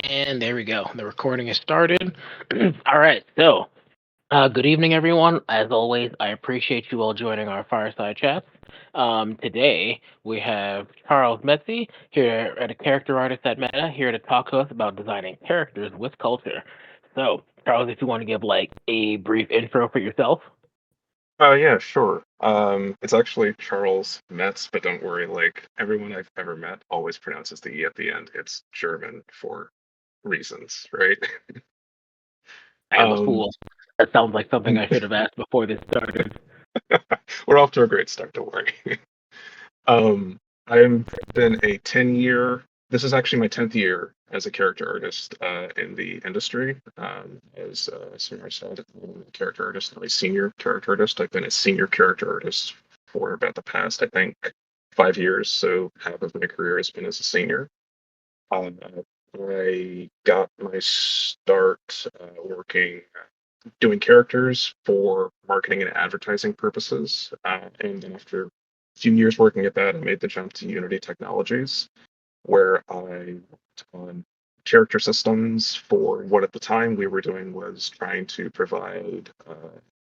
And there we go. The recording is started. All right. Good evening, everyone. As always, I appreciate you all joining our fireside chat. Today, we have Charles Metze here at a character artist at Meta here to talk to us about designing characters with culture. So, Charles, if you want to give like a brief intro for yourself. Yeah, sure. It's actually Charles Metz, but don't worry, like everyone I've ever met always pronounces the E at the end. It's German for reasons, right? I am a Um, fool. That sounds like something I should have asked before this started. we're off to a great start, don't worry. Um, I've been a 10-year, this is actually my 10th year as a character artist in the industry. As Samara said, I'm a character artist, not a senior character artist. I've been a senior character artist for about the past, I think, 5 years. So half of my career has been as a senior. Um, I got my start working doing characters for marketing and advertising purposes. And then after a few years working at that, I made the jump to Unity Technologies, where I worked on character systems for what at the time we were doing was trying to provide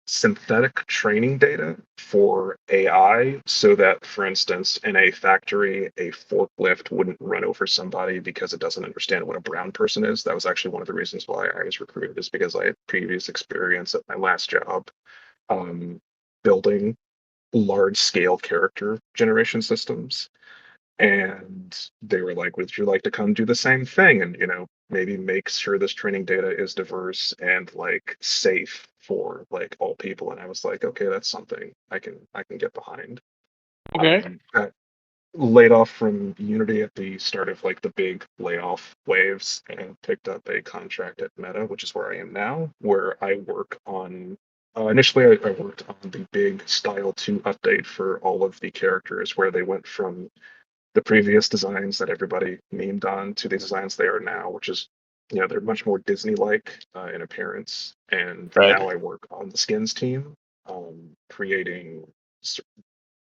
synthetic training data for AI so that, for instance, in a factory, a forklift wouldn't run over somebody because it doesn't understand what a brown person is. That was actually one of the reasons why I was recruited, is because I had previous experience at my last job um, building large scale character generation systems. And they were like, would you like to come do the same thing and, maybe make sure this training data is diverse and like safe for like all people? And I was like, okay, that's something I can get behind. Okay. Got laid off from Unity at the start of like the big layoff waves and picked up a contract at Meta, which is where I am now, where I work on initially I worked on the big Style 2 update for all of the characters, where they went from the previous designs that everybody memed on to the designs they are now, which is, they're much more Disney-like in appearance. And Right. now I work on the skins team, creating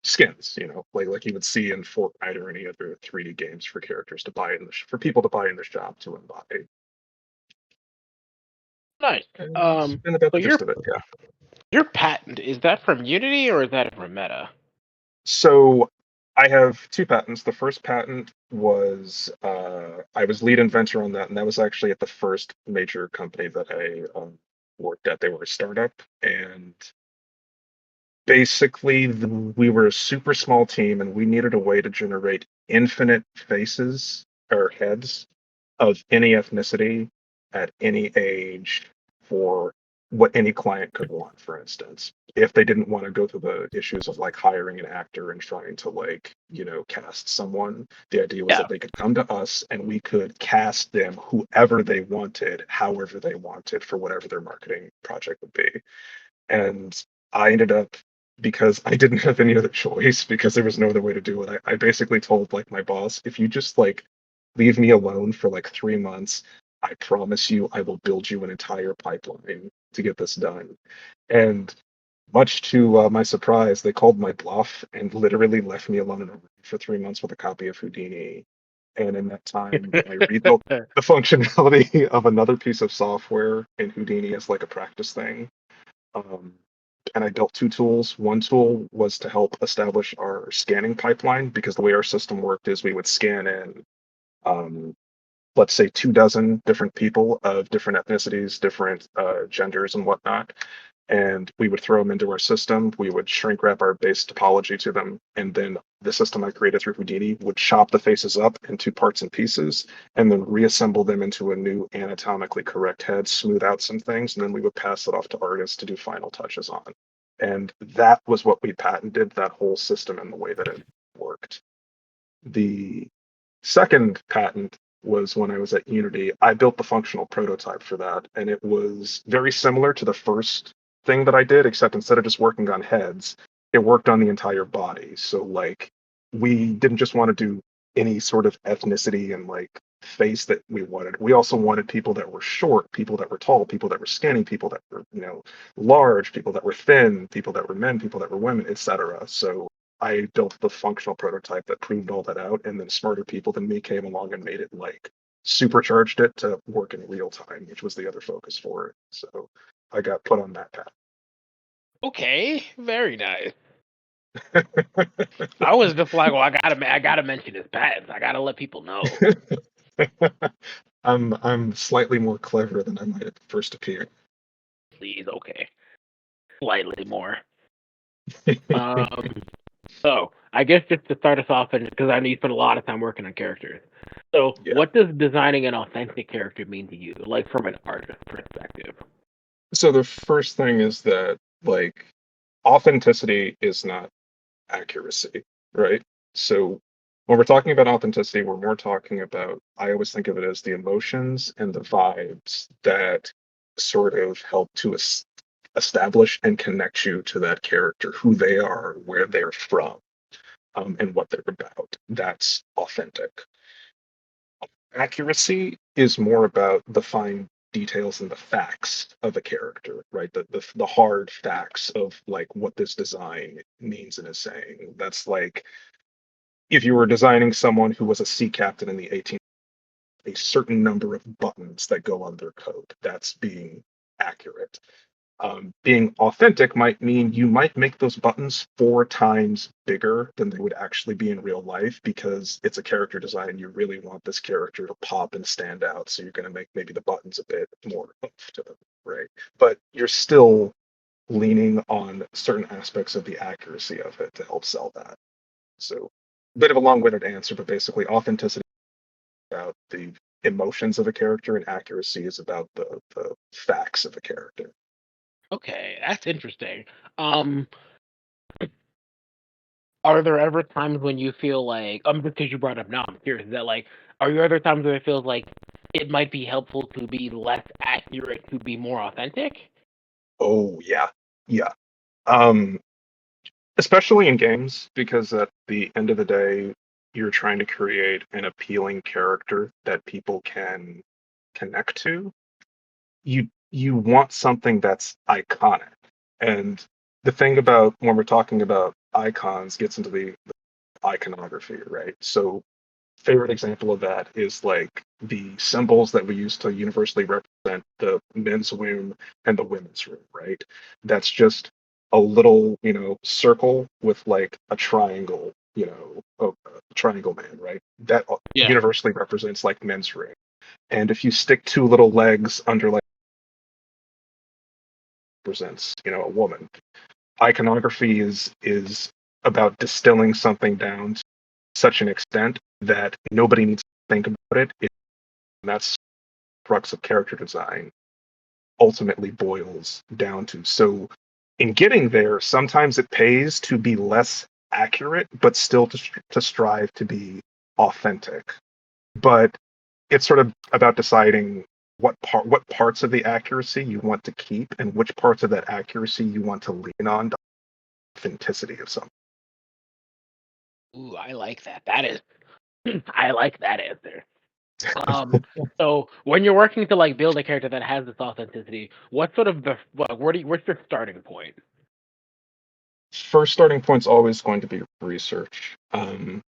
skins, like you would see in Fortnite or any other 3D games for characters to buy in for people to buy in the shop to embody. Nice. And it's Um, been about so the your gist of it, yeah. your patent, is that from Unity or is that from Meta? So I have two patents. The first patent was I was lead inventor on that, and that was actually at the first major company that I worked at. They were a startup, and basically we were a super small team, and we needed a way to generate infinite faces or heads of any ethnicity at any age for what any client could want, for instance. If they didn't want to go through the issues of like hiring an actor and trying to like, cast someone, the idea was Yeah. that they could come to us and we could cast them whoever they wanted, however they wanted, for whatever their marketing project would be. And I ended up, because I didn't have any other choice, because there was no other way to do it. I basically told like my boss, if you just like leave me alone for like 3 months, I promise you I will build you an entire pipeline to get this done. And much to my surprise, they called my bluff and literally left me alone in a room for 3 months with a copy of Houdini. And in that time, I rebuilt the functionality of another piece of software in Houdini as like a practice thing. Um, and I built two tools. One tool was to help establish our scanning pipeline, because the way our system worked is we would scan in, um, let's say, 24 different people of different ethnicities, different genders, and whatnot. And we would throw them into our system. We would shrink wrap our base topology to them. And then the system I created through Houdini would chop the faces up into parts and pieces and then reassemble them into a new anatomically correct head, smooth out some things, and then we would pass it off to artists to do final touches on. And that was what we patented, that whole system and the way that it worked. The second patent was when I was at Unity. I built the functional prototype for that, and it was very similar to the first thing that I did, except instead of just working on heads, it worked on the entire body. So, like, we didn't just want to do any sort of ethnicity and like face that we wanted. We also wanted people that were short, people that were tall, people that were skinny, people that were, large, people that were thin, people that were men, people that were women, etc. So I built the functional prototype that proved all that out, and then smarter people than me came along and made it like supercharged it to work in real time, which was the other focus for it. So I got put on that path. Okay, very nice. I was just like, well, I gotta mention his patents. I gotta let people know. I'm slightly more clever than I might at first appear. Please, okay, slightly more. Um, so I guess just to start us off, and because I know you spent a lot of time working on characters. So, Yeah. what does designing an authentic character mean to you, like from an artist perspective? So the first thing is that like authenticity is not accuracy, right? So when we're talking about authenticity, we're more talking about, I always think of it as the emotions and the vibes that sort of help to establish and connect you to that character, who they are, where they're from, and what they're about. That's authentic. Accuracy is more about the fine details and the facts of a character, right? The hard facts of like what this design means and is saying. That's like if you were designing someone who was a sea captain in the 18th, a certain number of buttons that go on their coat. That's being accurate. Being authentic might mean you might make those buttons 4 times bigger than they would actually be in real life because it's a character design. You really want this character to pop and stand out. So you're going to make maybe the buttons a bit more oomph to them, right? But you're still leaning on certain aspects of the accuracy of it to help sell that. So, a bit of a long-winded answer, but basically, authenticity is about the emotions of a character, and accuracy is about the facts of a character. Okay, that's interesting. Um, are there ever times when you feel like, because you brought up now, I'm curious, is that like, are there other times where it feels like it might be helpful to be less accurate to be more authentic? Oh yeah, yeah. Um, Especially in games, because at the end of the day, you're trying to create an appealing character that people can connect to. You want something that's iconic. And the thing about when we're talking about icons gets into the iconography, right? So favorite example of that is like the symbols that we use to universally represent the men's room and the women's room, right? That's just a little, circle with like a triangle, a triangle man, right? That Yeah. universally represents like men's room. And if you stick 2 little legs under like represents, a woman. Iconography is about distilling something down to such an extent that nobody needs to think about it. And that's the crux of character design ultimately boils down to. So in getting there, sometimes it pays to be less accurate, but still to strive to be authentic. But it's sort of about deciding what parts of the accuracy you want to keep and which parts of that accuracy you want to lean on the authenticity of something. Ooh, I like that. That is, I like that answer. Um, so when you're working to like build a character that has this authenticity, what sort of what's your starting point? First starting point's always going to be research.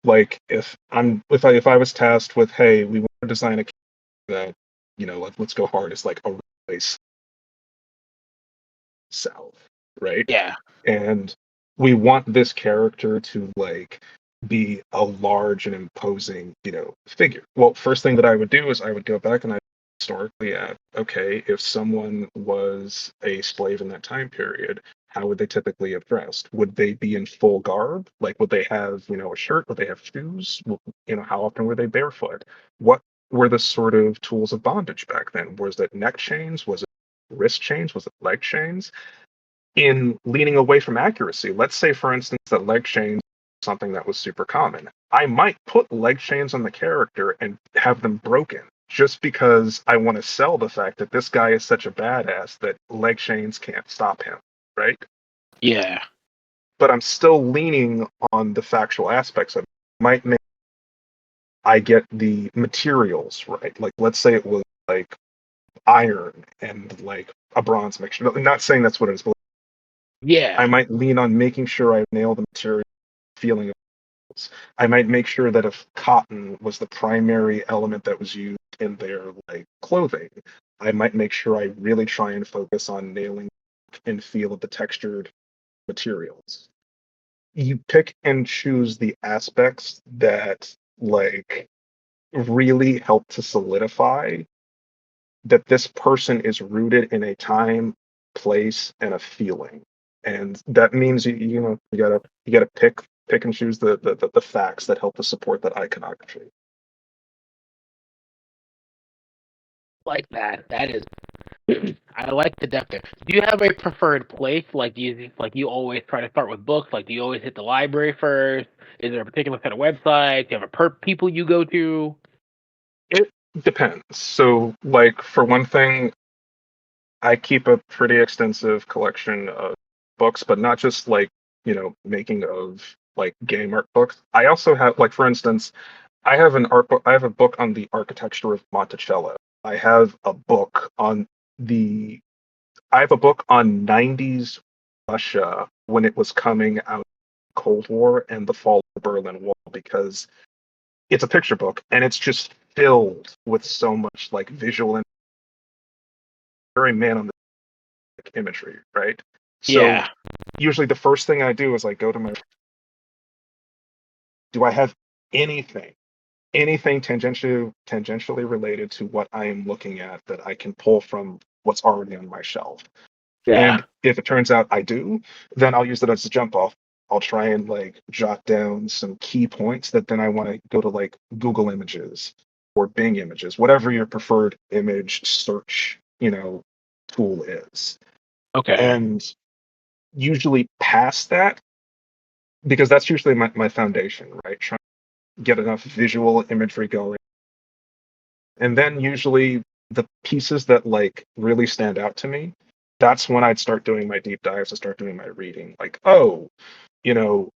Like if I was tasked with, hey, we want to design a character that, let's go hard, it's like a race south, right? Yeah. And we want this character to like be a large and imposing, figure. Well, first thing that I would do is I would go back and I historically at, okay, if someone was a slave in that time period, how would they typically have dressed? Would they be in full garb? Like, would they have, a shirt? Would they have shoes? How often were they barefoot? What were the sort of tools of bondage back then? Was it neck chains? Was it wrist chains? Was it leg chains? In leaning away from accuracy, let's say, for instance, that leg chains something that was super common. I might put leg chains on the character and have them broken just because I want to sell the fact that this guy is such a badass that leg chains can't stop him, right? Yeah. But I'm still leaning on the factual aspects of it. Might make I get the materials right. Like let's say it was like iron and like a bronze mixture. Not saying that's what it is, but Yeah. I might lean on making sure I nail the material feeling of. I might make sure that if cotton was the primary element that was used in their like clothing. I might make sure I really try and focus on nailing and feel of the textured materials. You pick and choose the aspects that like really help to solidify that this person is rooted in a time, place, and a feeling. And that means you gotta pick and choose the facts that help to support that iconography. Like that. That is, I like the depth there. Do you have a preferred place? Like, do you like you always try to start with books? Like, do you always hit the library first? Is there a particular set of websites? Do you have a people you go to? It depends. So, like for one thing, I keep a pretty extensive collection of books, but not just like, making of like game art books. I also have like for instance, I have a book on the architecture of Monticello. I have a book on the I have a book on 90s Russia when it was coming out of the Cold War and the fall of the Berlin Wall because it's a picture book and it's just filled with so much like visual and very man on the imagery, right? So Yeah. usually the first thing I do is I go to my do I have anything tangentially related to what I am looking at that I can pull from what's already on my shelf. Yeah. And if it turns out I do, then I'll use it as a jump off. I'll try and like jot down some key points that then I want to go to like Google Images or Bing Images, whatever your preferred image search, tool is. Okay. And usually past that, because that's usually my foundation, right? Trying to get enough visual imagery going. And then usually the pieces that like really stand out to me, that's when I'd start doing my deep dives and start doing my reading. Like, oh,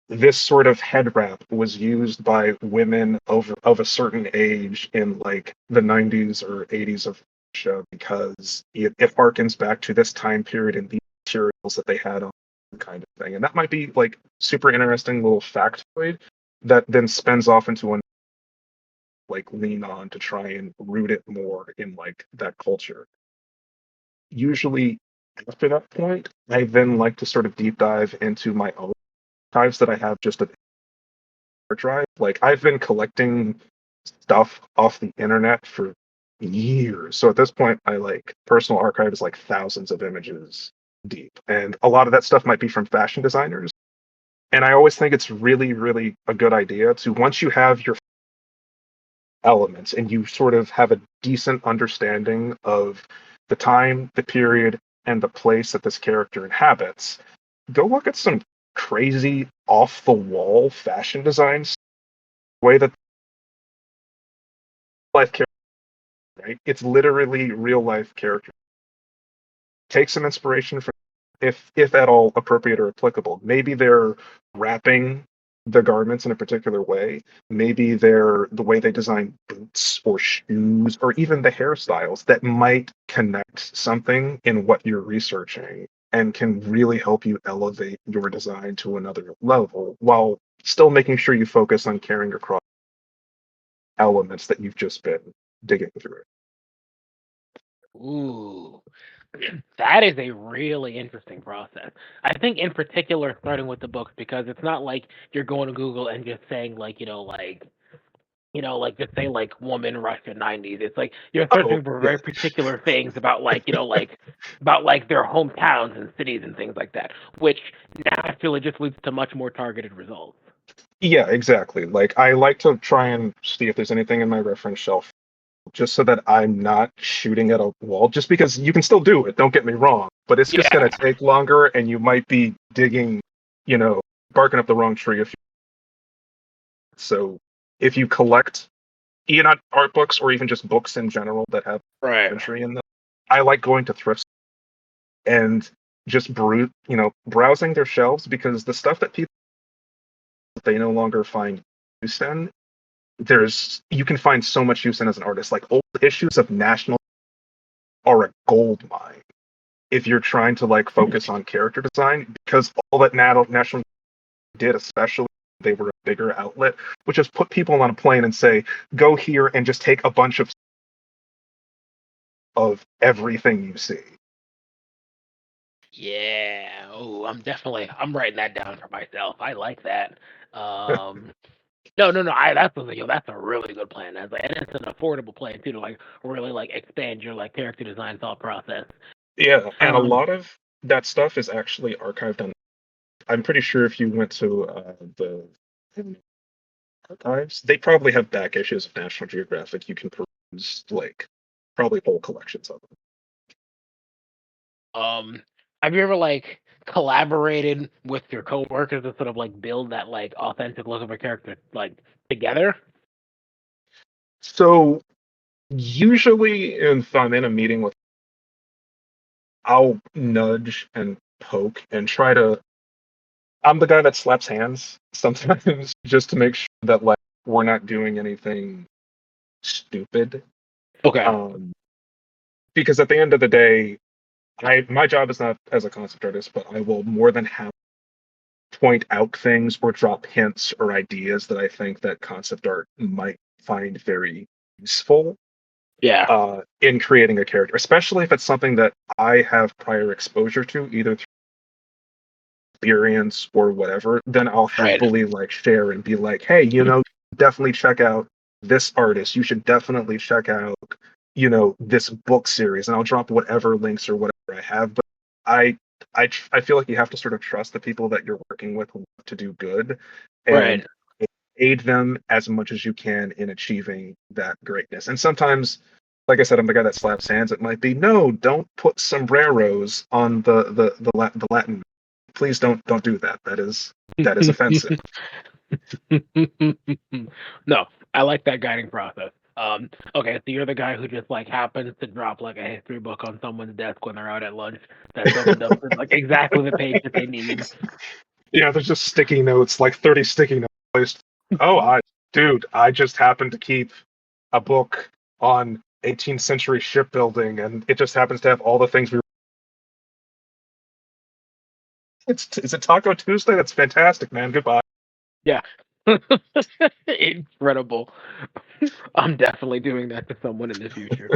this sort of head wrap was used by women of a certain age in like the 90s or 80s of Russia because it harkens back to this time period and the materials that they had on kind of thing. And that might be like super interesting little factoid that then spins off into an like lean on to try and root it more in like that culture. Usually after that point, I then like to sort of deep dive into my own archives that I have just a hard drive. Like I've been collecting stuff off the internet for years. So at this point, my like personal archive is like thousands of images deep. And a lot of that stuff might be from fashion designers. And I always think it's really, really a good idea to once you have your elements and you sort of have a decent understanding of the time, the period, and the place that this character inhabits, go look at some crazy off the wall fashion designs way that life character, right? It's literally real life character. Take some inspiration from if at all appropriate or applicable. Maybe they're wrapping the garments in a particular way. Maybe they're the way they design boots or shoes or even the hairstyles that might connect something in what you're researching and can really help you elevate your design to another level while still making sure you focus on carrying across elements that you've just been digging through. Ooh. That is a really interesting process. I think in particular starting with the books because it's not like you're going to Google and just saying like, like just say like woman Russia 90s. It's like you're Oh, searching for yeah. very particular things about like, about like their hometowns and cities and things like that, which naturally just leads to much more targeted results. Yeah, exactly. Like I like to try and see if there's anything in my reference shelf just so that I'm not shooting at a wall, just because you can still do it, don't get me wrong, but it's just Yeah, going to take longer and you might be digging, you know, barking up the wrong tree. So if you collect, not art books or even just books in general that have right. entry in them, I like going to thrift and just browsing their shelves because the stuff that people they no longer find use in, you can find so much use in as an artist. Like old issues of National are a gold mine if you're trying to like focus on character design because all that National did, especially they were a bigger outlet, which is put people on a plane and say, go here and just take a bunch of of everything you see. Yeah. Oh, I'm writing that down for myself. I like that. Um, no, no, no. That's a really good plan. And it's an affordable plan too to like really like expand your like character design thought process. Yeah, and a Um, lot of that stuff is actually archived on. I'm pretty sure if you went to the archives, they probably have back issues of National Geographic. You can peruse like probably whole collections of them. um, have you ever like collaborated with your coworkers to sort of like build that like authentic look of a character like together? So usually, if I'm in a meeting with, I'll nudge and poke and try to. I'm the guy that slaps hands sometimes just to make sure that like we're not doing anything stupid. Okay. Um, because at the end of the day, my job is not as a concept artist, but I will more than have point out things or drop hints or ideas that I think that concept art might find very useful Yeah. in creating a character, especially if it's something that I have prior exposure to, either through experience or whatever. Then I'll Right. happily like share and be like, hey, definitely check out this artist. You should definitely check out, this book series, and I'll drop whatever links or whatever I have. But I I feel like you have to sort of trust the people that you're working with to do good, Right. and aid them as much as you can in achieving that greatness. And sometimes, like I said, I'm the guy that slaps hands. It might be, no, don't put sombreros on the Latin. Please don't do that. That is offensive. No, I like that guiding process. Okay, so you're the guy who just like happens to drop like a history book on someone's desk when they're out at lunch that's opened up to like exactly the page that they need. Yeah, there's just sticky notes, like 30 sticky notes placed. Oh, dude, I just happened to keep a book on 18th century shipbuilding, and it just happens to have all the things we. Is it Taco Tuesday? That's fantastic, man. Goodbye. Yeah. Incredible. I'm definitely doing that to someone in the future.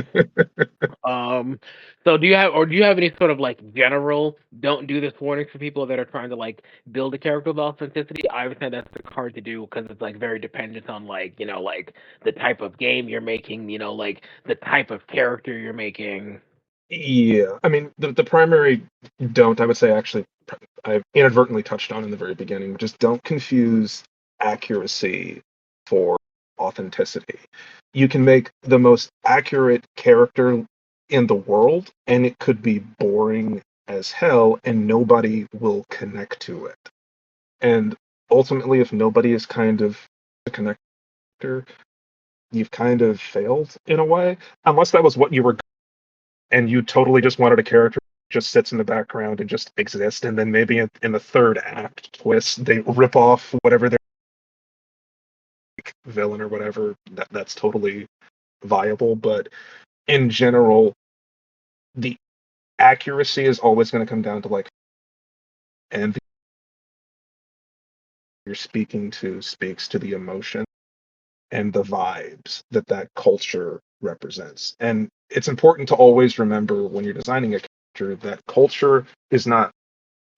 Um, so do you have any sort of like general don't do this warnings for people that are trying to like build a character with authenticity? I understand that's like, hard to do because it's like very dependent on like like the type of game you're making, like the type of character you're making. Yeah, I mean the primary don't I would say actually I've inadvertently touched on in the very beginning. Just don't confuse accuracy for authenticity. You can make the most accurate character in the world, and it could be boring as hell, and nobody will connect to it. And ultimately, if nobody is kind of a connector, you've kind of failed in a way, unless that was what you were and you totally just wanted a character who just sits in the background and just exists, and then maybe in the third act twist they rip off whatever their villain or whatever. That's totally viable, but in general, the accuracy is always going to come down to like, and you're speaking to speaks to the emotion and the vibes that culture represents. And it's important to always remember when you're designing a character that culture is not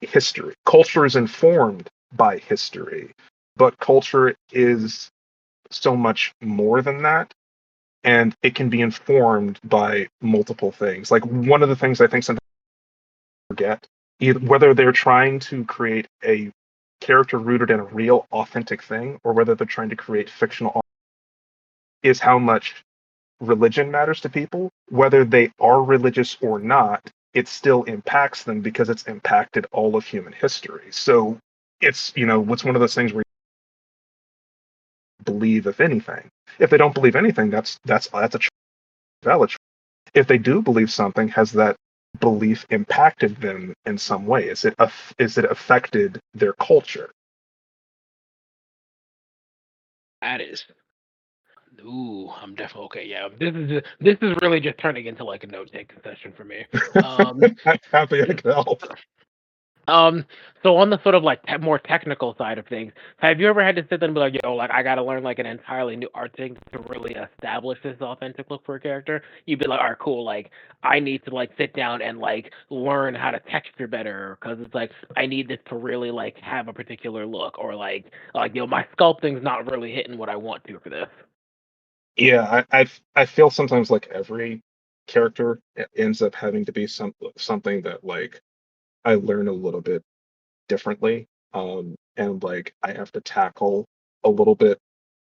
history. Culture is informed by history, but culture is so much more than that. And it can be informed by multiple things. Like one of the things I think sometimes people forget, whether they're trying to create a character rooted in a real, authentic thing, or whether they're trying to create fictional, is how much religion matters to people. Whether they are religious or not, it still impacts them because it's impacted all of human history. So what's one of those things where you believe, if anything. If they don't believe anything, that's a valid choice. If they do believe something, has that belief impacted them in some way? Is it affected their culture? That is. Ooh, I'm definitely okay. Yeah, this is really just turning into like a note taking session for me. Um, Happy I could help. Um, so on the sort of like more technical side of things, have you ever had to sit there and be like, yo, like I gotta learn like an entirely new art thing to really establish this authentic look for a character? You'd be like, all right, cool. Like I need to like sit down and like learn how to texture better because it's like I need this to really like have a particular look, or like my sculpting's not really hitting what I want to for this. Yeah, I feel sometimes like every character ends up having to be something that like I learn a little bit differently, and like I have to tackle a little bit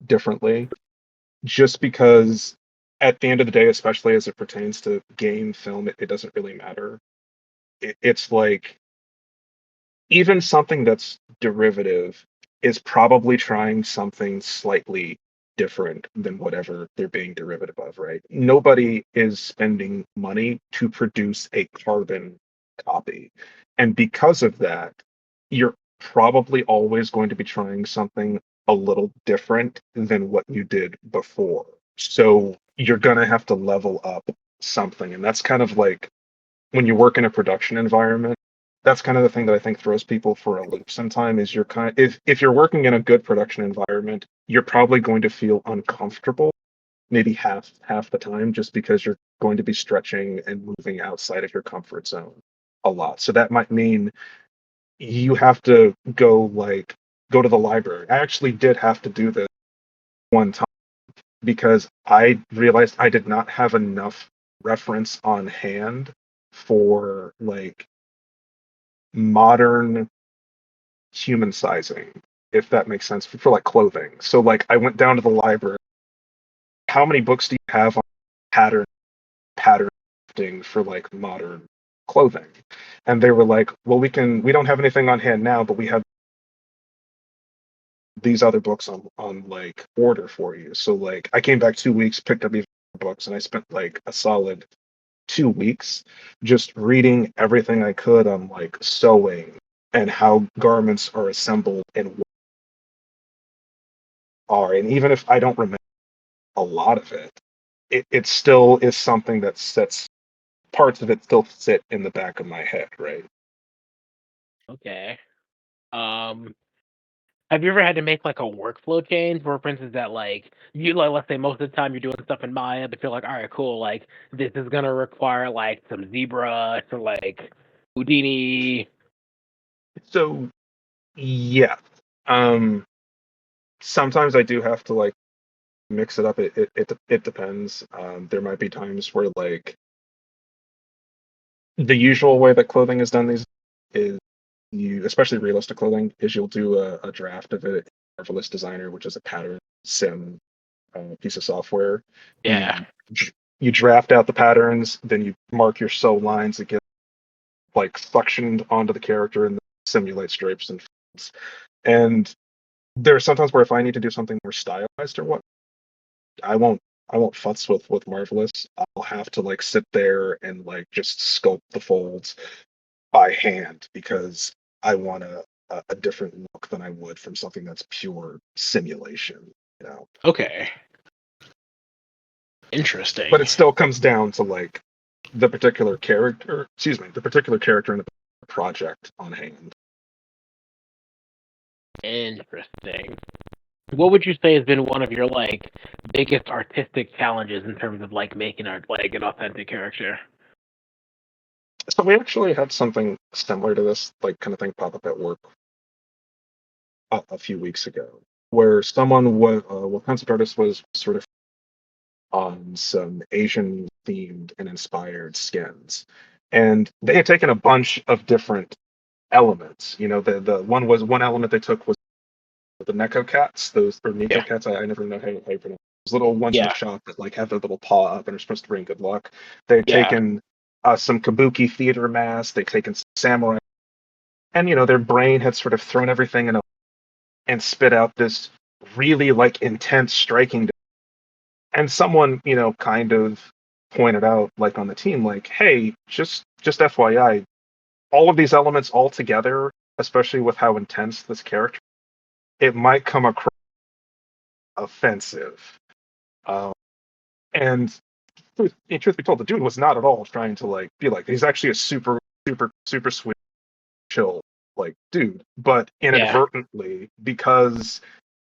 differently, just because at the end of the day, especially as it pertains to game, film, it doesn't really matter. It's like even something that's derivative is probably trying something slightly different than whatever they're being derivative of, right? Nobody is spending money to produce a carbon copy. And because of that, you're probably always going to be trying something a little different than what you did before. So you're going to have to level up something. And that's kind of like when you work in a production environment, that's kind of the thing that I think throws people for a loop sometimes is you're kind of, if you're working in a good production environment, you're probably going to feel uncomfortable maybe half the time just because you're going to be stretching and moving outside of your comfort zone a lot. So that might mean you have to go to the library. I actually did have to do this one time because I realized I did not have enough reference on hand for like modern human sizing, if that makes sense, for like clothing. So like I went down to the library. How many books do you have on pattern crafting for like modern clothing? And they were like, well, we don't have anything on hand now, but we have these other books on like order for you. So like I came back 2 weeks, picked up these books, and I spent like a solid 2 weeks just reading everything I could on like sewing and how garments are assembled and what are. And even if I don't remember a lot of it, it still is something that sets parts of it still sit in the back of my head, right? Okay. Um, Have you ever had to make like a workflow change where, for instance, that like you like let's say most of the time you're doing stuff in Maya, but you're like, all right, cool, like this is gonna require like some zebra or like Houdini. So yeah. Um Sometimes I do have to like mix it up. It depends. There might be times where like the usual way that clothing is done these is you, especially realistic clothing, is you'll do a draft of it in Marvelous Designer, which is a pattern sim piece of software. Yeah. You draft out the patterns, then you mark your sew lines that get like suctioned onto the character and simulate stripes and folds. And there are sometimes where if I need to do something more stylized or what, I won't I won't futz with Marvelous. I'll have to like sit there and like just sculpt the folds by hand because I want a different look than I would from something that's pure simulation, you know. Okay. But Interesting. it still comes down to like the particular character in the project on hand. Interesting. What would you say has been one of your like biggest artistic challenges in terms of like making art like an authentic character? So we actually had something similar to this like kind of thing pop up at work a few weeks ago, where someone was well, concept artist was sort of on some Asian themed and inspired skins, and they had taken a bunch of different elements. You know, the one element they took was the Neko cats, those or Yeah. Nico cats. I never know how you pronounce those little ones in the Yeah. shop that like have their little paw up and are supposed to bring good luck. They'd Yeah. taken some kabuki theater masks. They'd taken some samurai, and you know their brain had sort of thrown everything in a and spit out this really like intense striking. And someone you know kind of pointed out like on the team like, hey, just FYI, all of these elements all together, especially with how intense this character, it might come across offensive. Um, and truth be told, the dude was not at all trying to like be like. He's actually a super sweet. chill like dude, but Yeah. inadvertently, because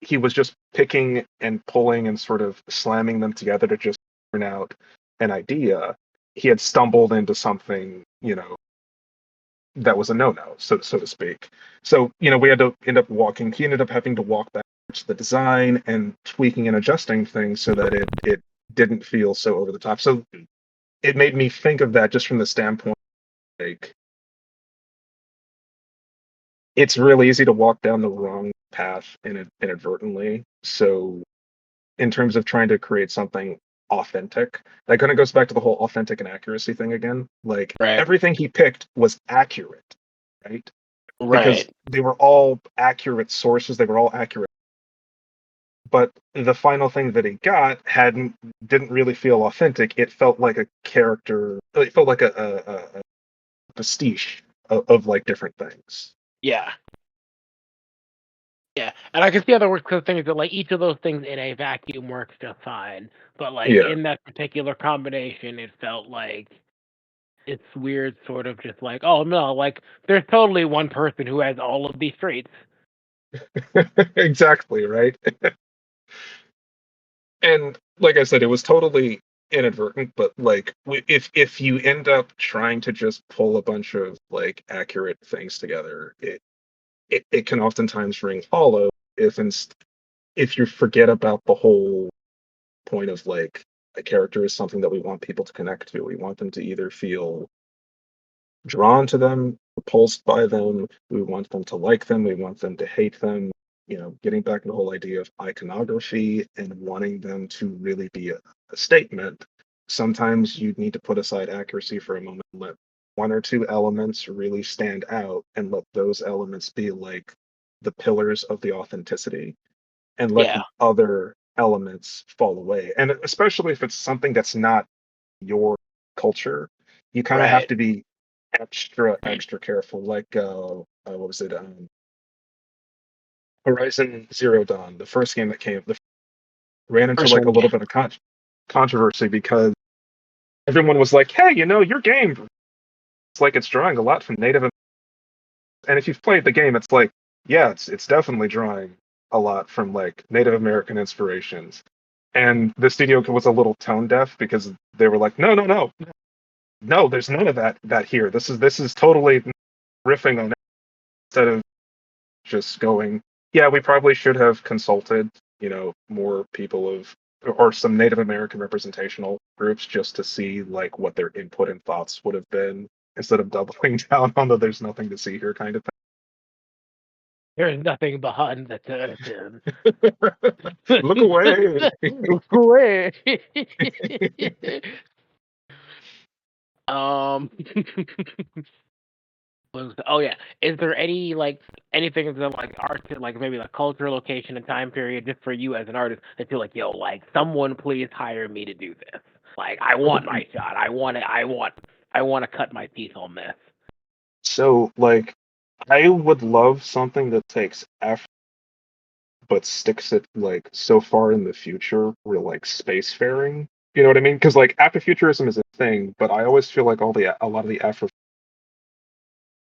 he was just picking and pulling and sort of slamming them together to just turn out an idea, he had stumbled into something, that was a no-no, so to speak. So, we had to end up walking. He ended up having to walk back to the design and tweaking and adjusting things so that it didn't feel so over the top. So it made me think of that just from the standpoint, like, it's really easy to walk down the wrong path inadvertently. So in terms of trying to create something authentic, that kind of goes back to the whole authentic and accuracy thing again. Like, Right. everything he picked was accurate, right? Because Right. they were all accurate sources, they were all accurate. But the final thing that he got didn't really feel authentic. It felt like a character. It felt like a pastiche of like different things. Yeah. Yeah, and I can see how that works because things that like each of those things in a vacuum works just fine, but like Yeah. in that particular combination, it felt like it's weird, sort of just like, oh no, like there's totally one person who has all of these traits. Exactly, right? And like I said, it was totally inadvertent, but like, if you end up trying to just pull a bunch of like accurate things together, it can oftentimes ring hollow if you forget about the whole point of like, a character is something that we want people to connect to. We want them to either feel drawn to them, repulsed by them. We want them to like them. We want them to hate them. Getting back to the whole idea of iconography and wanting them to really be a statement. Sometimes you need to put aside accuracy for a moment and let one or two elements really stand out and let those elements be like the pillars of the authenticity, and let Yeah, the other elements fall away. And especially if it's something that's not your culture, you kind of have right. to be extra careful. Like, what was it? Horizon Zero Dawn, the first game that ran into First like a one, little yeah. bit of controversy because everyone was like, "Hey, your game, it's like it's drawing a lot from Native." And if you've played the game, it's like, yeah, it's definitely drawing a lot from like Native American inspirations. And the studio was a little tone deaf because they were like, no, no, no, no, there's none of that here. This is totally riffing on it, instead of just going, yeah, we probably should have consulted, more people or some Native American representational groups just to see like what their input and thoughts would have been, instead of doubling down on the there's nothing to see here kind of There's nothing behind the curtain. thing. Look away. Wait. um. Oh yeah. Is there any like anything that like art, like maybe like culture, location, and time period, just for you as an artist that you're like, yo, like someone please hire me to do this. Like I want my shot. I want it. I want to cut my teeth on this. So, like, I would love something that takes effort but sticks it like so far in the future, where like spacefaring. You know what I mean? Because like Afrofuturism is a thing, but I always feel like a lot of the Afro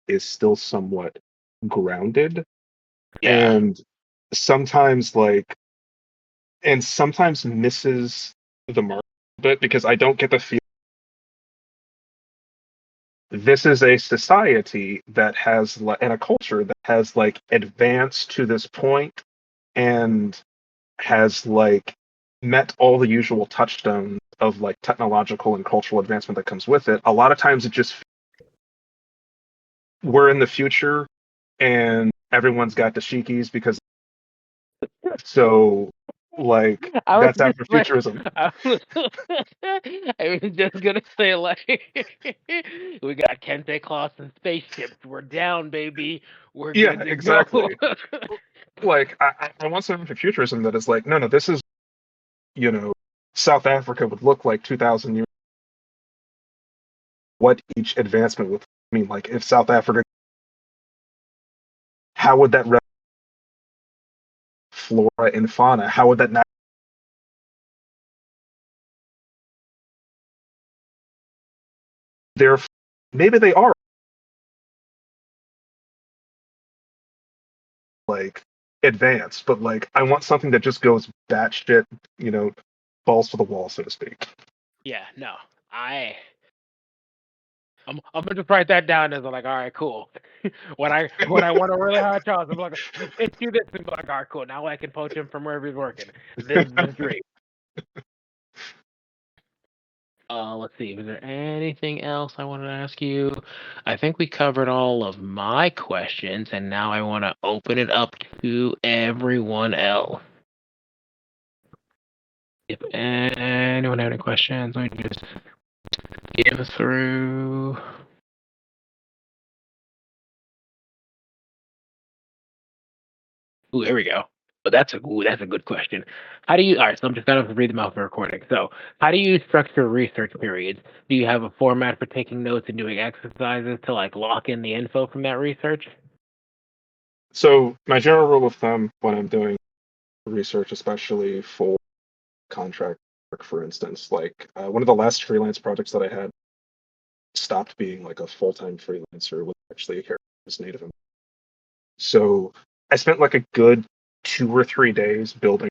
is still somewhat grounded, Yeah. and sometimes like sometimes misses the mark a bit, because I don't get the feel this is a society that has and a culture that has like advanced to this point and has like met all the usual touchstones of like technological and cultural advancement that comes with it. A lot of times it just, we're in the future and everyone's got dashikis because, so, like, I was that's just like, Afrofuturism. I was just gonna say like, we got Kente cloths and spaceships. We're down, baby. We're Yeah, good to go. exactly. Like, I want some Afrofuturism that is like, no, no, this is, you know, South Africa would look like 2,000 years. What each advancement would mean, like if South Africa, how would that flora and fauna? How would that not? They're maybe they are like advanced, but like I want something that just goes batshit, balls to the wall, so to speak. Yeah, no. I'm gonna just write that down as I'm like, all right, cool. when I want a really hard challenge, I'm like, just pitch you this and be like, all right, cool. Now I can poach him from wherever he's working. This is the dream. Let's see. Was there anything else I wanted to ask you? I think we covered all of my questions, and now I want to open it up to everyone else. If anyone had any questions, let me just give through. Ooh, there we go. But that's a good question. How do you? All right, so I'm just gonna read them out for recording. So, how do you structure research periods? Do you have a format for taking notes and doing exercises to like lock in the info from that research? So my general rule of thumb when I'm doing research, especially for contract work, for instance, like one of the last freelance projects that I had stopped being like a full-time freelancer was actually a character who was native. So I spent like a good 2 or 3 days building.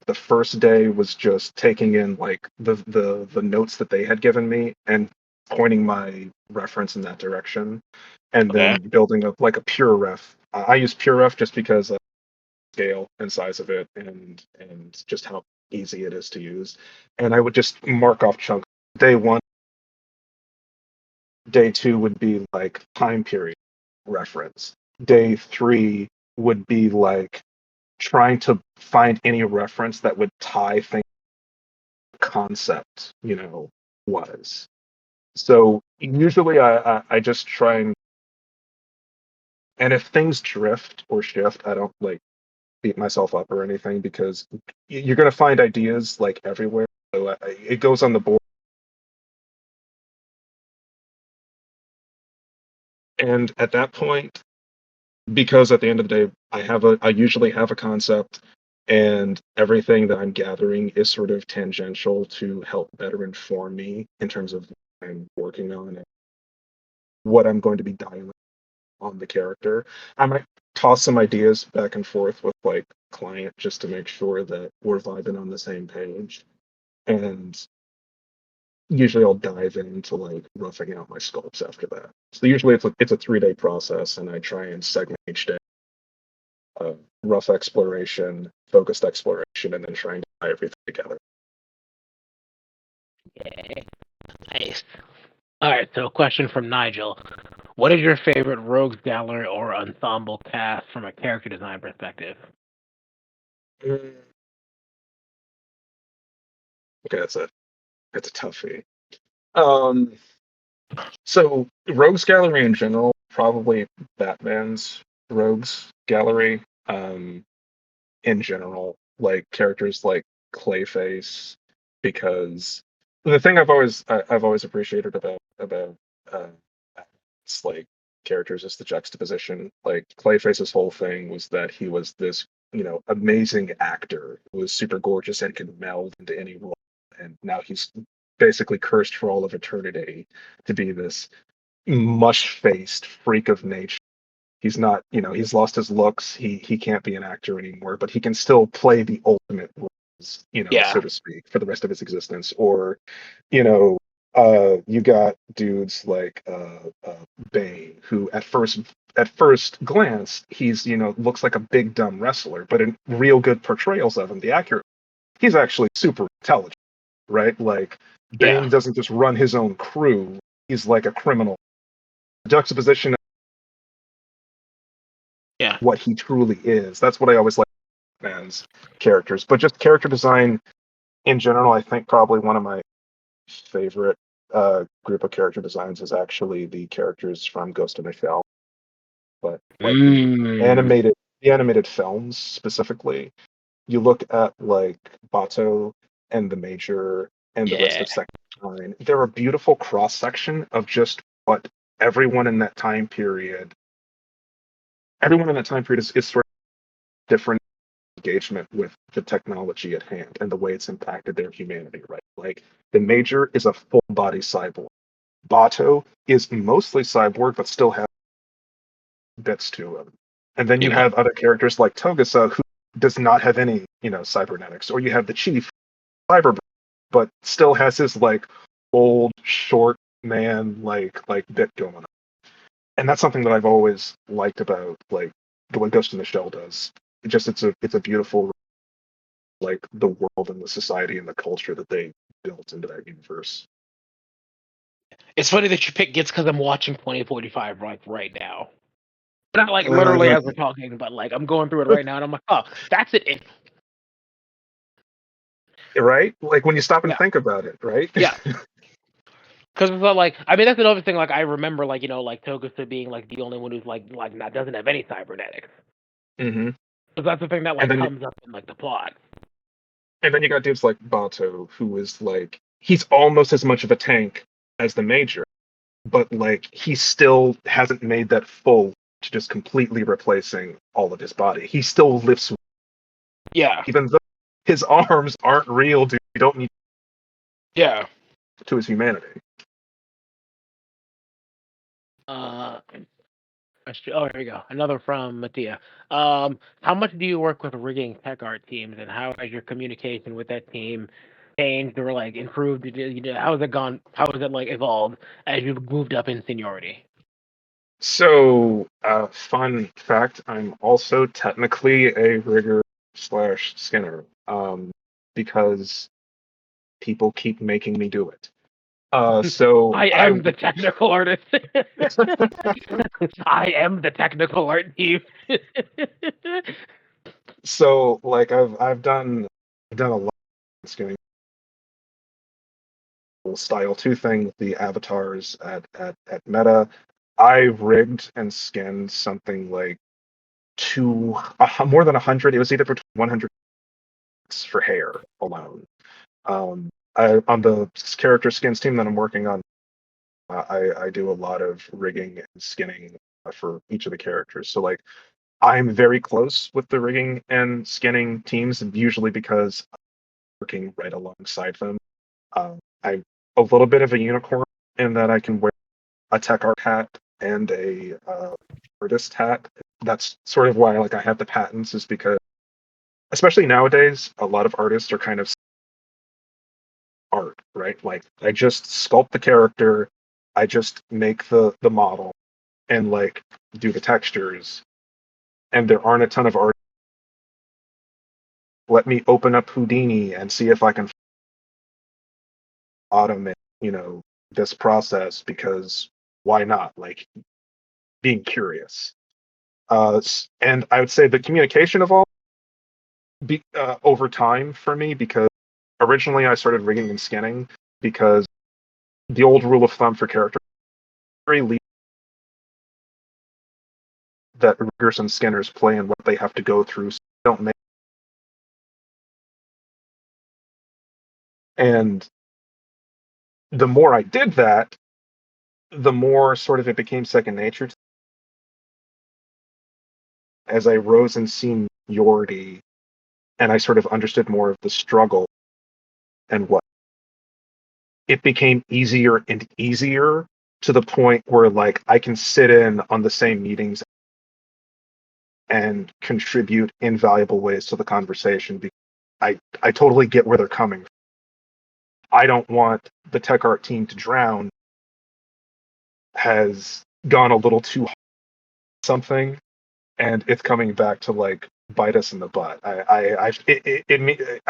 The first day was just taking in like the notes that they had given me and pointing my reference in that direction, and Okay. then building up like a pure ref. I use pure ref just because scale and size of it, and just how easy it is to use. And I would just mark off chunks. Day one, day two would be like time period reference. Day three would be like trying to find any reference that would tie things concept, was. So usually I just try and if things drift or shift, I don't like beat myself up or anything because you're going to find ideas like everywhere. So it goes on the board. And at that point, because at the end of the day, I usually have a concept, and everything that I'm gathering is sort of tangential to help better inform me in terms of what I'm working on and what I'm going to be dialing on the character. I might toss some ideas back and forth with like client just to make sure that we're vibing on the same page. And usually I'll dive into like roughing out my sculpts after that. So usually it's a 3-day process, and I try and segment each day. Rough exploration, focused exploration, and then trying to tie everything together. Yeah, nice. All right, so a question from Nigel. What is your favorite rogues gallery or ensemble cast from a character design perspective? Mm, Okay, that's a toughie. Um, so Rogues Gallery in general, probably Batman's Rogues Gallery. In general, like characters like Clayface, because the thing I've always appreciated about uh, it's like characters is the juxtaposition. Like Clayface's whole thing was that he was this amazing actor who was super gorgeous and could meld into any role, and now he's basically cursed for all of eternity to be this mush-faced freak of nature. He's not, he's lost his looks. He can't be an actor anymore, but he can still play the ultimate roles, so Yeah, to speak, for the rest of his existence. Or, you got dudes like Bane, who at first glance he's looks like a big dumb wrestler, but in real good portrayals of him, the accurate, he's actually super intelligent, right? Like yeah, Bane doesn't just run his own crew; he's like a criminal. Juxtaposition yeah. what he truly is. That's what I always like Batman's characters. But just character design in general, I think probably one of my favorite group of character designs is actually the characters from Ghost in the Shell. But like Mm, the animated films specifically, you look at like Bato and the Major and the rest yeah, of Second Line, they're a beautiful cross section of just what everyone in that time period everyone in that time period is sort of different engagement with the technology at hand and the way it's impacted their humanity, right? Like the Major is a full body cyborg. Bato is mostly cyborg, but still has bits to him. And then you Yeah. have other characters like Togusa, who does not have any, cybernetics. Or you have the chief, cyber, but still has his like old short man like bit going on. And that's something that I've always liked about like the way Ghost in the Shell does. It's a beautiful like the world and the society and the culture that they built into that universe. It's funny that you pick Gits because I'm watching 2045 right now. Not like literally Uh, as we're talking, but like I'm going through it right now, and I'm like, oh, that's it. right? Like when you stop and Yeah, think about it, right? yeah. Because it's not like I mean that's another thing. Like I remember, like like Togusa being like the only one who's like not doesn't have any cybernetics. hmm Because that's the thing that And like then comes up in like the plot. and then you got dudes like Bato, who is like he's almost as much of a tank as the Major, but like he still hasn't made that full to just completely replacing all of his body. He still lifts, Yeah, even though his arms aren't real, dude. You don't need yeah. to his humanity. Uh, oh, here we go. Another from Mattia. How much do you work with rigging tech art teams, and how has your communication with that team changed or like improved? How has it gone? How has it like evolved as you've moved up in seniority? So, fun fact: I'm also technically a rigger slash skinner, because people keep making me do it. So I I am the technical artist. I am the technical art team. so like I've done a lot of skinning style 2 thing with the avatars at Meta. I rigged and skinned something like more than 100. It was either between 100 for hair alone. On the character skins team that I'm working on, I do a lot of rigging and skinning for each of the characters. So like I'm very close with the rigging and skinning teams, usually because I'm working right alongside them. I'm a little bit of a unicorn in that I can wear a tech art hat and a artist hat. That's sort of why like I have the patents, is because especially nowadays, a lot of artists are kind of art, right? Like I just sculpt the character, I just make the model and like do the textures, and there aren't a ton of art. Let me open up Houdini and see if I can automate, this process, because why not? Like being curious. And I would say the communication evolved over time for me, because originally I started rigging and skinning because the old rule of thumb for character that riggers and skinners play and what they have to go through, so they don't make. And the more I did that, the more sort of it became second nature as I rose in seniority, and I sort of understood more of the struggle and what it became easier and easier, to the point where like I can sit in on the same meetings and contribute in valuable ways to the conversation, because I totally get where they're coming from. I don't want the tech art team to drown has gone a little too hard something, and it's coming back to like bite us in the butt. I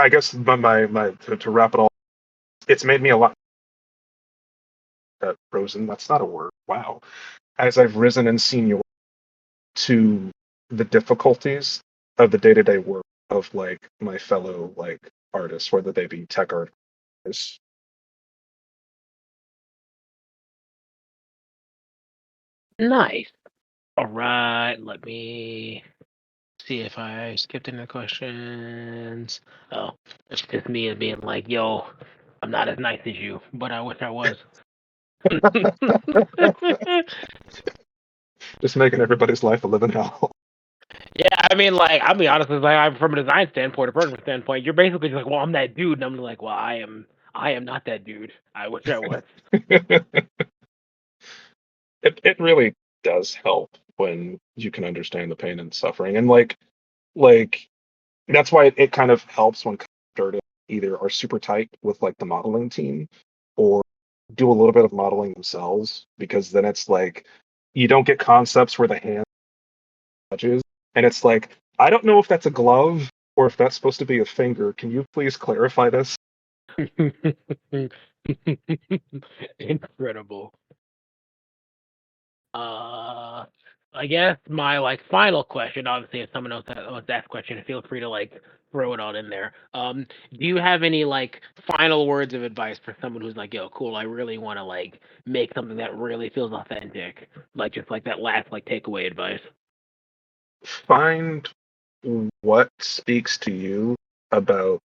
guess to wrap it all, it's made me a lot frozen. That's not a word. Wow. As I've risen in senior to the difficulties of the day-to-day work of like my fellow like artists, whether they be tech artists. Nice. All right. Let me see if I skipped any questions. Oh, it's just me being like, yo, I'm not as nice as you, but I wish I was. Just making everybody's life a living hell. Yeah, I mean, like, I'll be honest, like, I'm from a design standpoint, a program standpoint, you're basically just like, well, I'm that dude, and I'm like, well, I am not that dude. I wish I was. It really does help when you can understand the pain and suffering. And like that's why it kind of helps when started either are super tight with like the modeling team or do a little bit of modeling themselves, because then it's like you don't get concepts where the hand touches and it's like, I don't know if that's a glove or if that's supposed to be a finger. Can you please clarify this? Incredible. Uh, I guess my like final question. Obviously, if someone else wants to ask a question, feel free to like throw it on in there. Do you have any like final words of advice for someone who's like, yo, cool, I really want to like make something that really feels authentic, like just like that last like takeaway advice? Find what speaks to you about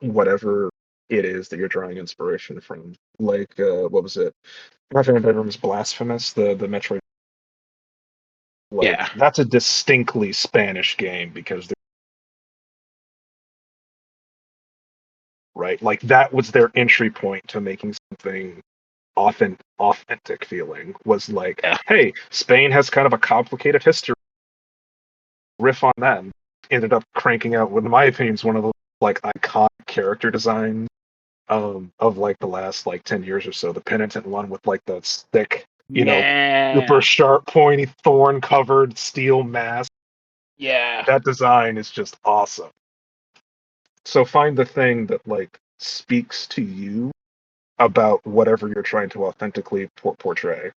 whatever it is that you're drawing inspiration from. Like, what was it? My favorite bedroom is Blasphemous, the Metroid. Like, Yeah. that's a distinctly Spanish game because they're right. Like that was their entry point to making something authentic feeling. Was like, Yeah. hey, Spain has kind of a complicated history. Riff on that. And ended up cranking out what, in my opinion, is one of the like iconic character designs of like the last like 10 years or so. The Penitent one with like the thick, super Yeah. sharp, pointy, thorn covered steel mask. Yeah. That design is just awesome. So find the thing that like speaks to you about whatever you're trying to authentically portray.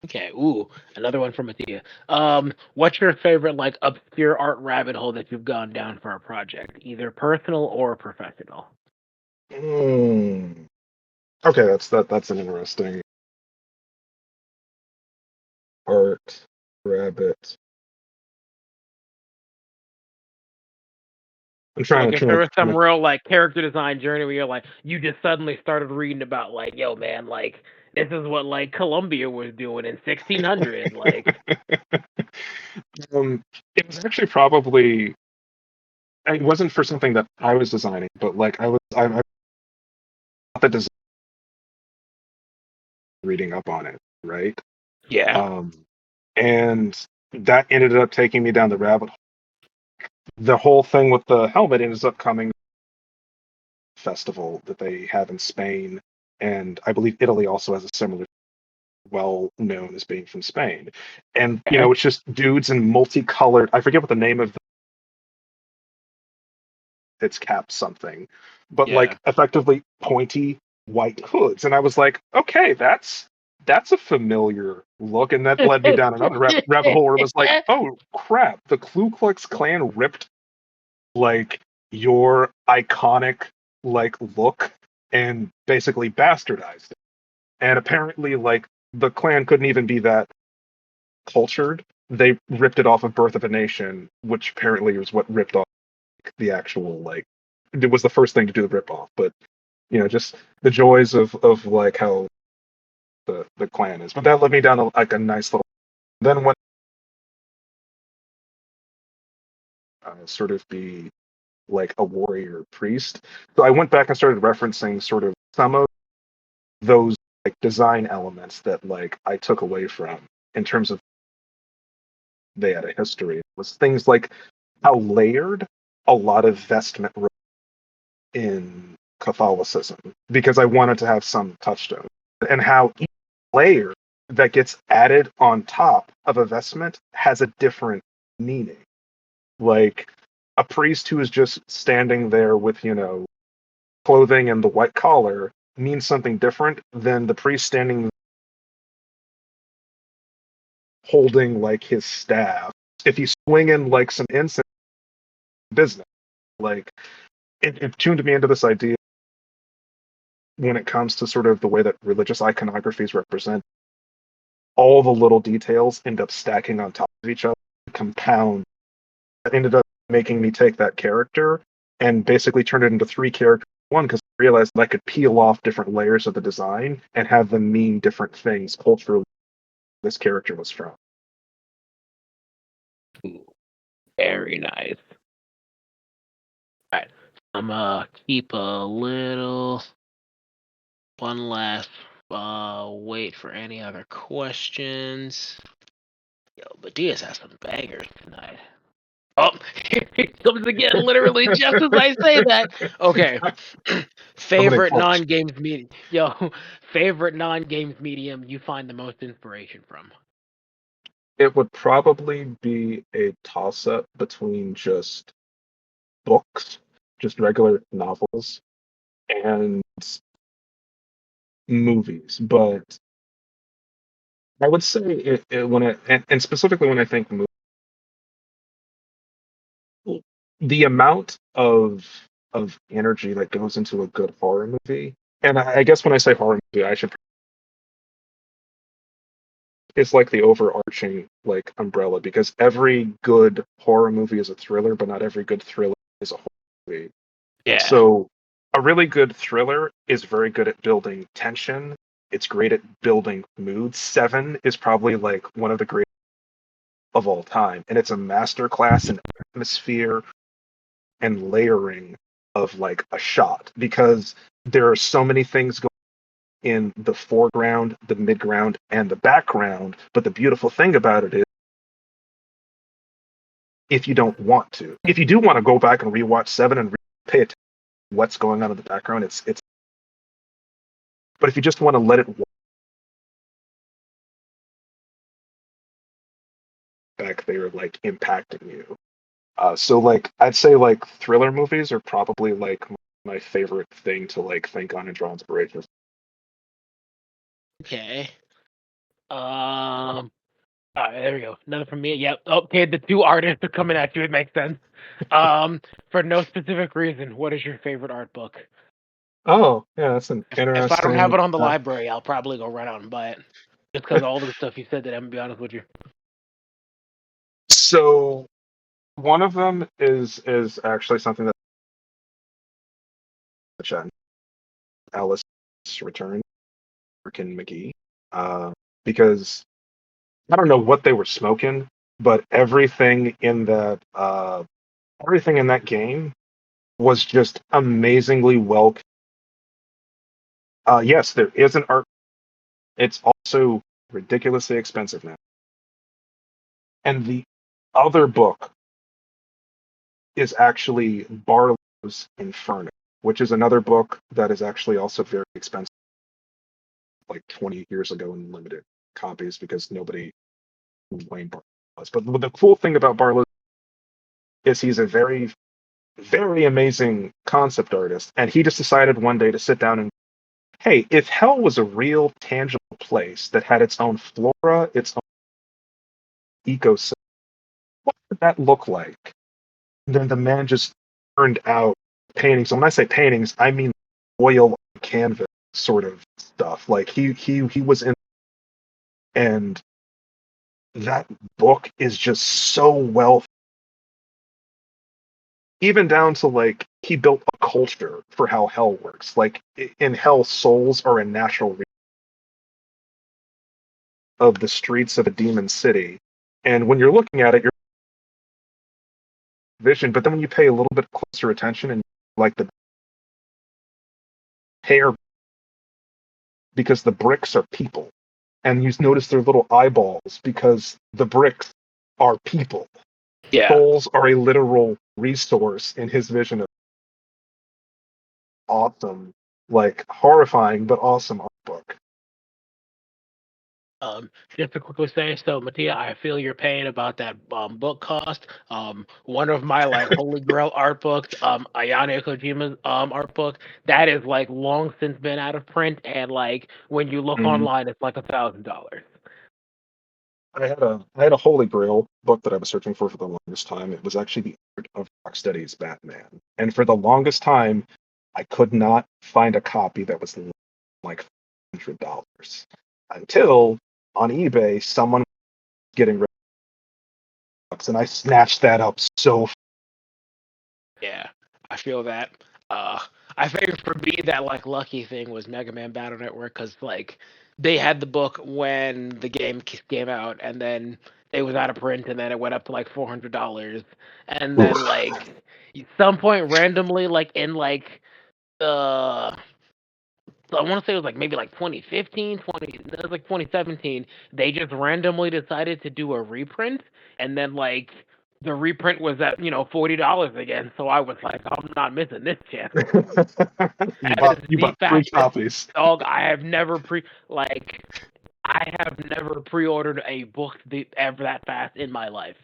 Okay. Ooh, another one from Atia. What's your favorite like obscure art rabbit hole that you've gone down for a project, either personal or professional? Mm. Okay, that's an interesting art rabbit. I'm trying Like to if there was trying some to real like character design journey where you're like you just suddenly started reading about like, yo man, like this is what like Colombia was doing in 1600, like it was actually probably it wasn't for something that I was designing, but like I the design reading up on it, right? yeah. Um, and that ended up taking me down the rabbit hole. The whole thing with the helmet ends up coming festival that they have in Spain, and I believe Italy also has a similar, well known as being from Spain. And Okay. it's just dudes in multicolored. I forget what the name of its cap something, but Yeah. like effectively pointy white hoods. And I was like, okay, that's a familiar look, and that led me down another rabbit hole where it was like, oh crap, the Ku Klux Klan ripped like your iconic like look and basically bastardized it. And apparently, like the Klan couldn't even be that cultured. They ripped it off of Birth of a Nation, which apparently was what ripped off the actual like. It was the first thing to do the rip off, but just the joys of like how the Klan is. But that led me down like a nice little. Then what sort of be like a warrior priest. So I went back and started referencing sort of some of those like design elements that like I took away from in terms of they had a history. It was things like how layered a lot of vestment were in Catholicism, because I wanted to have some touchstone, and how each layer that gets added on top of a vestment has a different meaning. Like a priest who is just standing there with, clothing and the white collar means something different than the priest standing holding like his staff. If he's swinging like some incense business, like it tuned me into this idea when it comes to sort of the way that religious iconography is represented. All the little details end up stacking on top of each other, compound. That ended up making me take that character and basically turn it into three characters. One, because I realized that I could peel off different layers of the design and have them mean different things culturally. This character was from. Ooh, very nice. All right. I'm keep a little one last wait for any other questions. Yo, but Diaz has some bangers tonight. Oh, here he comes again, literally just as I say that. Okay. Somebody Favorite punch. non-games medium. Yo, favorite non-games medium you find the most inspiration from. It would probably be a toss-up between just books, just regular novels, and movies. But I would say when and specifically when I think the amount of energy that goes into a good horror movie, and I guess when I say horror movie, I should it's like the overarching like umbrella because every good horror movie is a thriller, but not every good thriller is a horror movie. Yeah. So a really good thriller is very good at building tension. It's great at building mood. Seven is probably like one of the great of all time, and it's a masterclass in atmosphere and layering of like a shot because there are so many things going in the foreground, the midground, and the background. But the beautiful thing about it is if you don't want to. If you do want to go back and rewatch Seven and pay attention to what's going on in the background, it's. But if you just want to let it walk back there, like impacting you, so like I'd say like thriller movies are probably like my favorite thing to like think on and draw inspiration. Okay. All right, there we go. Another from me. Yep. Okay, the two artists are coming at you. It makes sense. Um, for no specific reason, what is your favorite art book? Oh yeah, that's an If I don't have interesting. it on the library, I'll probably go run out and buy it. Just because all the stuff you said that I'm gonna be honest with you. So one of them is actually something that Alice Return, Ken McGee, uh, because I don't know what they were smoking, but everything in that game was just amazingly well. Yes, there is an art. It's also ridiculously expensive now. And the other book is actually Barlow's Inferno, which is another book that is actually also very expensive, like 20 years ago in limited copies because nobody knew who Wayne Barlow was. But the cool thing about Barlow is he's a very, very amazing concept artist. And he just decided one day to sit down and, hey, if hell was a real, tangible place that had its own flora, its own ecosystem, what would that look like? And then the man just turned out paintings. So when I say paintings, I mean oil on canvas sort of stuff. Like he was in, and that book is just so well, even down to like he built a culture for how hell works. Like in hell, souls are a natural of the streets of a demon city. And when you're looking at it, you're vision, but then when you pay a little bit closer attention and like the hair, because the bricks are people. And you notice their little eyeballs because the bricks are people. Yeah. Souls are a literal resource in his vision of awesome, like horrifying but awesome art book. Just to quickly say, so Mattia, I feel your pain about that book cost. One of my like holy grail art books, Ayane Kojima's art book, that is like long since been out of print, and like when you look Mhm. online, it's like $1,000. I had a Holy Grail book that I was searching for the longest time. It was actually the art of Rocksteady's Batman, and for the longest time, I could not find a copy that was like $100 until on eBay someone was getting rid of it, and I snatched that up so. Yeah, I feel that. Uh, I figured for me that like lucky thing was Mega Man Battle Network because like they had the book when the game came out, and then it was out of print, and then it went up to like $400, and then like some point randomly like in like the So I want to say it was like maybe like 2015, it was like 2017. They just randomly decided to do a reprint, and then like the reprint was at $40 again. So I was like, I'm not missing this chance. You That bought is you the bought three fastest copies. dog I have never like I have never pre-ordered a book ever that fast in my life.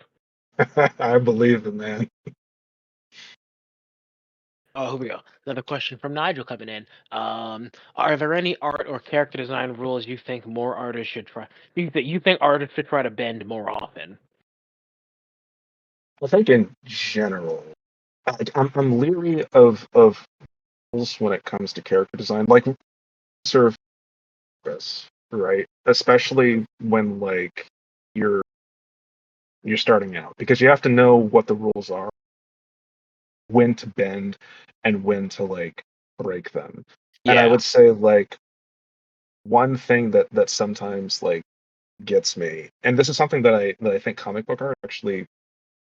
I believe it, man. Oh, here we go. Another question from Nigel coming in. Are there any art or character design rules you think more artists should try? You think artists should try to bend more often? I think in general, I'm leery of rules when it comes to character design, like serve purpose, right? Especially when like you're you're starting out, because you have to know what the rules are, when to bend, and when to like break them. And I Yeah, would say like one thing that sometimes like gets me, and this is something that I think comic book art actually,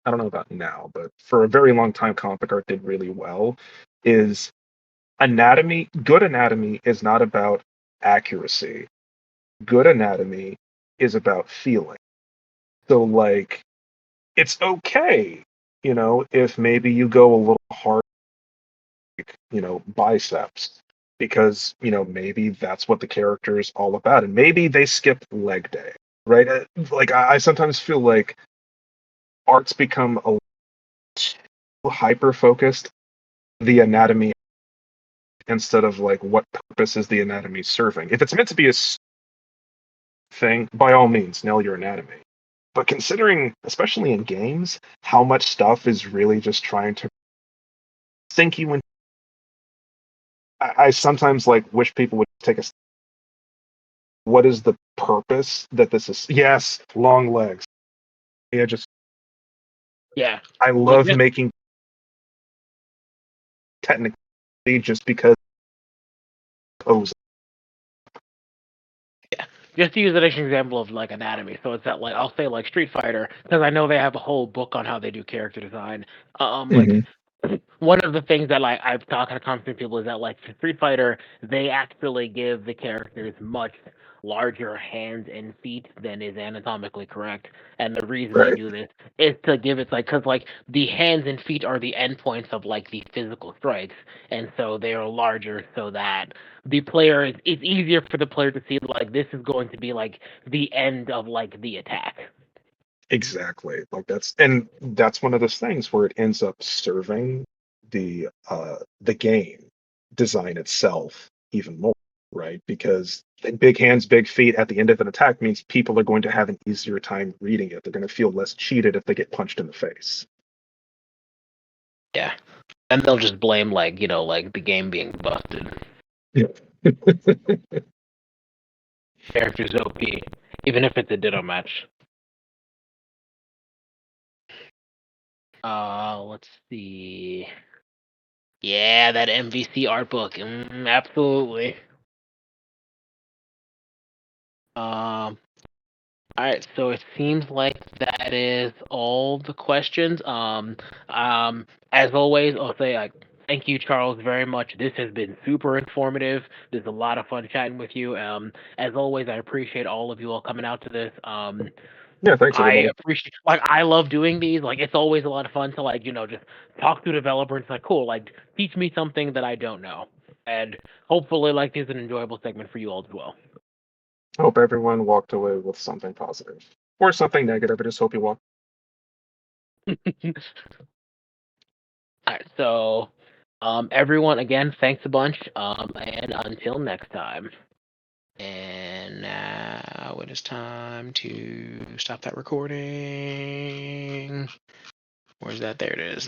I don't know about now, but for a very long time comic book art did really well, is anatomy. Good anatomy is not about accuracy. Good anatomy is about feeling. So like it's okay, if maybe you go a little hard, biceps, because, maybe that's what the character is all about. And maybe they skip leg day, right? Like I sometimes feel like art's become a little hyper focused the anatomy instead of like what purpose is the anatomy serving. If it's meant to be a thing, by all means, nail your anatomy. But considering, especially in games, how much stuff is really just trying to sink you in, I sometimes like wish people would take a. What is the purpose that this is? Yes, long legs. Yeah, just yeah. I Like love making technically just because pose. just to use it as an example of like anatomy. So it's that like I'll say like Street Fighter because I know they have a whole book on how they do character design. Like Hmm. one of the things that like I've talked to constant people is that like for Street Fighter they actually give the characters much larger hands and feet than is anatomically correct, and the reason they Right. do this is to give it like because like the hands and feet are the endpoints of like the physical strikes, and so they are larger so that the player it's easier for the player to see like this is going to be like the end of like the attack. Exactly. Like that's one of those things where it ends up serving the game design itself even more, right? Because big hands, big feet at the end of an attack means people are going to have an easier time reading it. They're going to feel less cheated if they get punched in the face. Yeah, and they'll just blame like like the game being busted. Yeah. Character's OP, even if it's a ditto match. Let's see. Yeah, that MVC art book. Absolutely. Um, all right, so it seems like that is all the questions. As always, I'll say thank you, Charles, very much. This has been super informative. There's a lot of fun chatting with you. As always, I appreciate all of you all coming out to this. Yeah, thanks I everybody. appreciate like I love doing these. Like it's always a lot of fun to like just talk to a developer. It's like cool. Like teach me something that I don't know, and hopefully like this is an enjoyable segment for you all as well. Hope everyone walked away with something positive or something negative. I just hope you walk. All right, so everyone again, thanks a bunch. And until next time. And now it is time to stop that recording. Where's that? There it is.